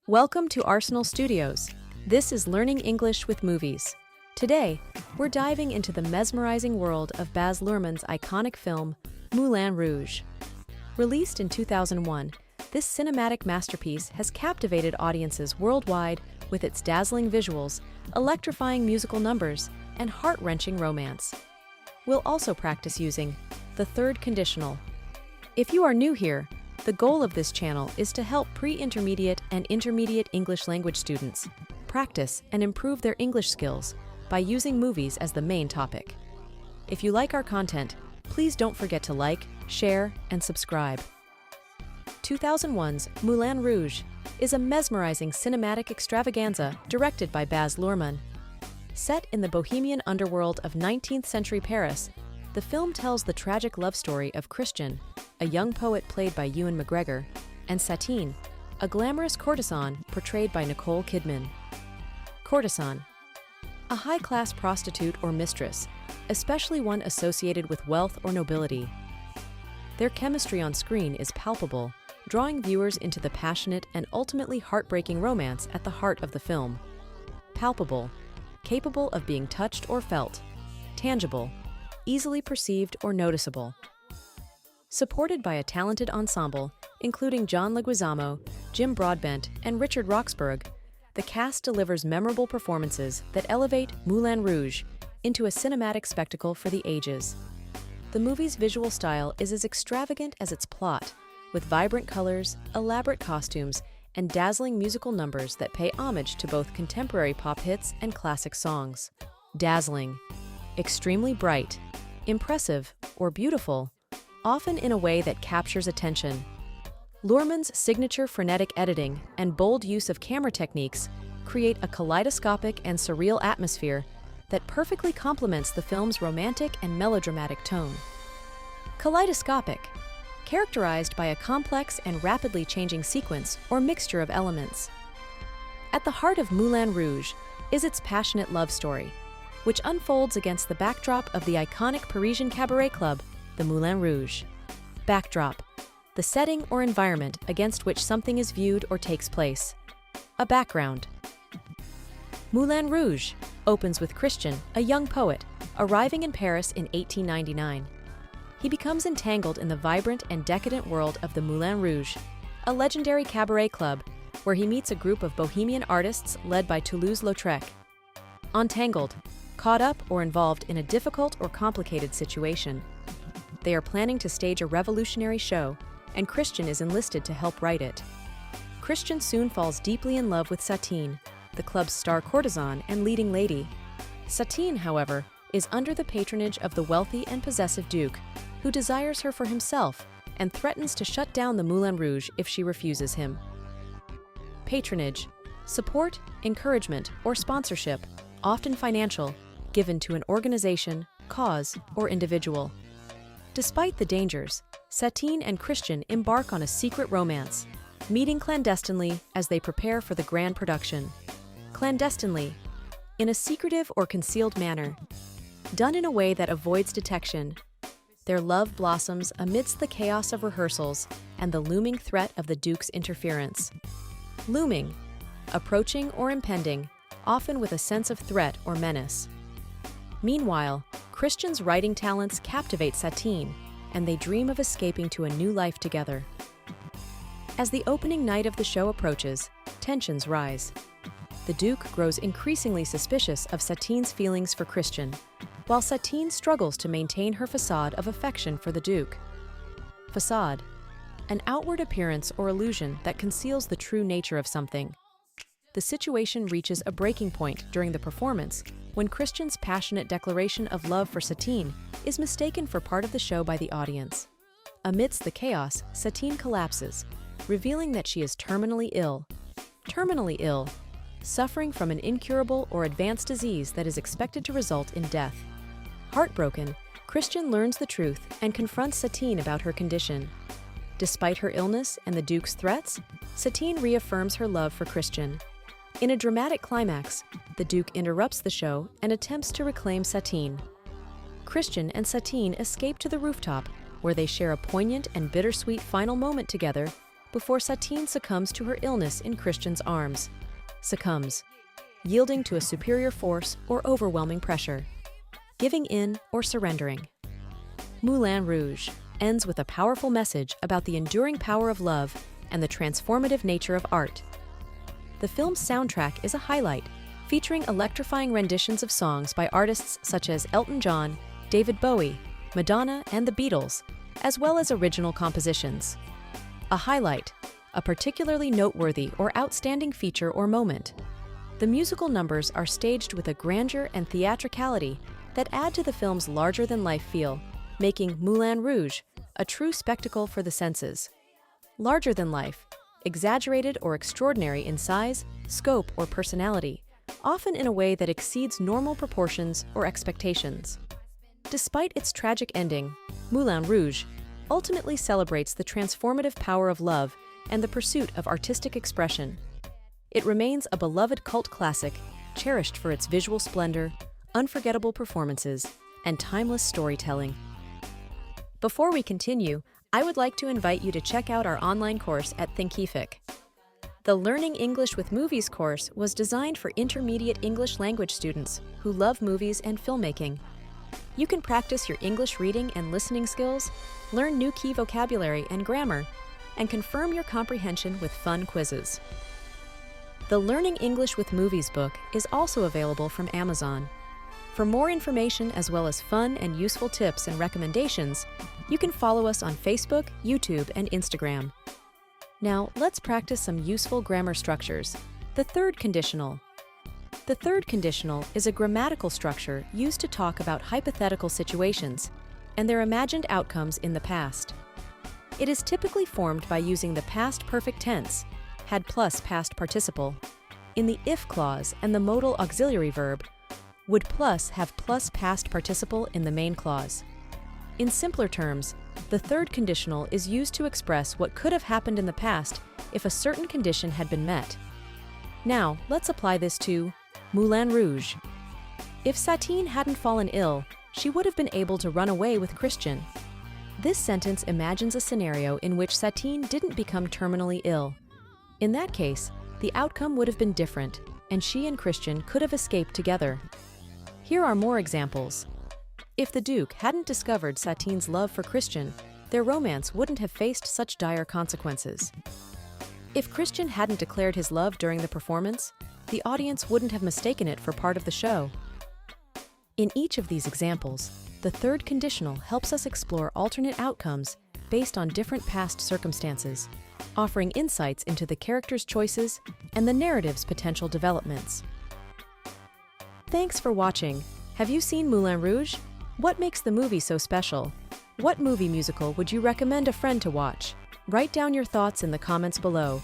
Welcome to Arsenal Studios. This is Learning English with Movies. Today, we're diving into the mesmerizing world of Baz Luhrmann's iconic film, Moulin Rouge. Released in 2001, this cinematic masterpiece has captivated audiences worldwide with its dazzling visuals, electrifying musical numbers, and heart-wrenching romance. We'll also practice using the third conditional. If you are new here, the goal of this channel is to help pre-intermediate and intermediate English language students practice and improve their English skills by using movies as the main topic. If you like our content, please don't forget to like, share, and subscribe. 2001's Moulin Rouge is a mesmerizing cinematic extravaganza directed by Baz Luhrmann. Set in the bohemian underworld of 19th century Paris, the film tells the tragic love story of Christian, a young poet played by Ewan McGregor, and Satine, a glamorous courtesan portrayed by Nicole Kidman. Courtesan, a high-class prostitute or mistress, especially one associated with wealth or nobility. Their chemistry on screen is palpable, drawing viewers into the passionate and ultimately heartbreaking romance at the heart of the film. Palpable, capable of being touched or felt. Tangible, easily perceived or noticeable. Supported by a talented ensemble, including John Leguizamo, Jim Broadbent, and Richard Roxburgh, the cast delivers memorable performances that elevate Moulin Rouge into a cinematic spectacle for the ages. The movie's visual style is as extravagant as its plot, with vibrant colors, elaborate costumes, and dazzling musical numbers that pay homage to both contemporary pop hits and classic songs. Dazzling, extremely bright, impressive, or beautiful, often in a way that captures attention. Luhrmann's signature frenetic editing and bold use of camera techniques create a kaleidoscopic and surreal atmosphere that perfectly complements the film's romantic and melodramatic tone. Kaleidoscopic, characterized by a complex and rapidly changing sequence or mixture of elements. At the heart of Moulin Rouge is its passionate love story, which unfolds against the backdrop of the iconic Parisian cabaret club, the Moulin Rouge. Backdrop, the setting or environment against which something is viewed or takes place. A background. Moulin Rouge opens with Christian, a young poet, arriving in Paris in 1899. He becomes entangled in the vibrant and decadent world of the Moulin Rouge, a legendary cabaret club where he meets a group of bohemian artists led by Toulouse-Lautrec. Entangled, caught up or involved in a difficult or complicated situation. They are planning to stage a revolutionary show, and Christian is enlisted to help write it. Christian soon falls deeply in love with Satine, the club's star courtesan and leading lady. Satine, however, is under the patronage of the wealthy and possessive Duke, who desires her for himself and threatens to shut down the Moulin Rouge if she refuses him. Patronage, support, encouragement, or sponsorship, often financial, given to an organization, cause, or individual. Despite the dangers, Satine and Christian embark on a secret romance, meeting clandestinely as they prepare for the grand production. Clandestinely, in a secretive or concealed manner, done in a way that avoids detection. Their love blossoms amidst the chaos of rehearsals and the looming threat of the Duke's interference. Looming, approaching or impending, often with a sense of threat or menace. Meanwhile, Christian's writing talents captivate Satine, and they dream of escaping to a new life together. As the opening night of the show approaches, tensions rise. The Duke grows increasingly suspicious of Satine's feelings for Christian, while Satine struggles to maintain her facade of affection for the Duke. Facade, an outward appearance or illusion that conceals the true nature of something. The situation reaches a breaking point during the performance when Christian's passionate declaration of love for Satine is mistaken for part of the show by the audience. Amidst the chaos, Satine collapses, revealing that she is terminally ill. Terminally ill, suffering from an incurable or advanced disease that is expected to result in death. Heartbroken, Christian learns the truth and confronts Satine about her condition. Despite her illness and the Duke's threats, Satine reaffirms her love for Christian. In a dramatic climax, the Duke interrupts the show and attempts to reclaim Satine. Christian and Satine escape to the rooftop, where they share a poignant and bittersweet final moment together before Satine succumbs to her illness in Christian's arms. Succumbs, yielding to a superior force or overwhelming pressure. Giving in or surrendering. Moulin Rouge ends with a powerful message about the enduring power of love and the transformative nature of art. The film's soundtrack is a highlight, featuring electrifying renditions of songs by artists such as Elton John, David Bowie, Madonna, and the Beatles, as well as original compositions. A highlight, a particularly noteworthy or outstanding feature or moment. The musical numbers are staged with a grandeur and theatricality that add to the film's larger-than-life feel, making Moulin Rouge a true spectacle for the senses. Larger than life, exaggerated or extraordinary in size, scope, or personality, often in a way that exceeds normal proportions or expectations. Despite its tragic ending, Moulin Rouge ultimately celebrates the transformative power of love and the pursuit of artistic expression. It remains a beloved cult classic, cherished for its visual splendor, unforgettable performances, and timeless storytelling. Before we continue, I would like to invite you to check out our online course at THINKIFIC. The Learning English with Movies course was designed for intermediate English language students who love movies and filmmaking. You can practice your English reading and listening skills, learn new key vocabulary and grammar, and confirm your comprehension with fun quizzes. The Learning English with Movies book is also available from Amazon. For more information as well as fun and useful tips and recommendations, you can follow us on Facebook, YouTube, and Instagram. Now, let's practice some useful grammar structures. The third conditional. The third conditional is a grammatical structure used to talk about hypothetical situations and their imagined outcomes in the past. It is typically formed by using the past perfect tense, had plus past participle, in the if clause and the modal auxiliary verb, would plus have plus past participle in the main clause. In simpler terms, the third conditional is used to express what could have happened in the past if a certain condition had been met. Now, let's apply this to Moulin Rouge. If Satine hadn't fallen ill, she would have been able to run away with Christian. This sentence imagines a scenario in which Satine didn't become terminally ill. In that case, the outcome would have been different, and she and Christian could have escaped together. Here are more examples. If the Duke hadn't discovered Satine's love for Christian, their romance wouldn't have faced such dire consequences. If Christian hadn't declared his love during the performance, the audience wouldn't have mistaken it for part of the show. In each of these examples, the third conditional helps us explore alternate outcomes based on different past circumstances, offering insights into the characters' choices and the narrative's potential developments. Thanks for watching. Have you seen Moulin Rouge? What makes the movie so special? What movie musical would you recommend a friend to watch? Write down your thoughts in the comments below.